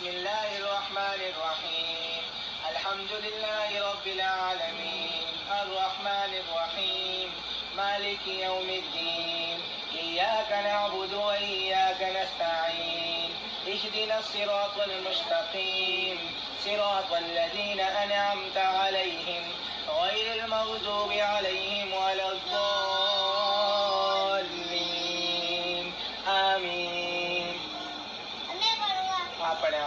बिस्मिल्लाहिर्रहमानिर्रहीम अल्हम्दुलिल्लाहि रब्बिल आलमीन अर्रहमानिर्रहीम मालिकि यौमिद्दीन इय्याका नअबुदु व इय्याका नस्तईन इहदिनस सिरातल मुस्तकीम सिरातल लज़ीना अनअमता अलैहिम गैरिल मग़ज़ूबि अलैहिम वलद्दाल्लीन आमीन। આપણે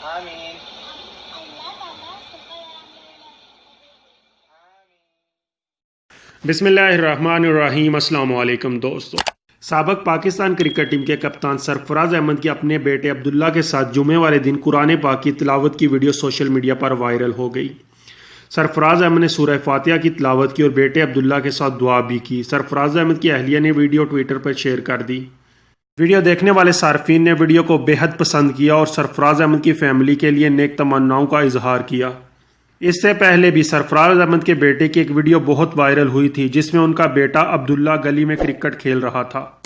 आमीन। बिस्मिल्लाहिर्रहमानिर्रहीम। अस्सलाम वालेकुम दोस्तों। साबिक पाकिस्तान क्रिकेट टीम के कप्तान सरफराज अहमद की अपने बेटे अब्दुल्ला के साथ जुमे वाले दिन कुरान पाक की तिलावत की वीडियो सोशल मीडिया पर वायरल हो गई। सरफराज अहमद ने सूरह फातिहा की तिलावत की और बेटे अब्दुल्ला के साथ दुआ भी की। सरफराज अहमद की अहलिया ने वीडियो ट्विटर पर शेयर कर दी। वीडियो देखने वाले सार्फिन ने वीडियो को बेहद पसंद किया और सरफराज अहमद की फैमिली के लिए नेक तमन्नाओं का इजहार किया। इससे पहले भी सरफराज अहमद के बेटे की एक वीडियो बहुत वायरल हुई थी जिसमें उनका बेटा अब्दुल्ला गली में क्रिकेट खेल रहा था।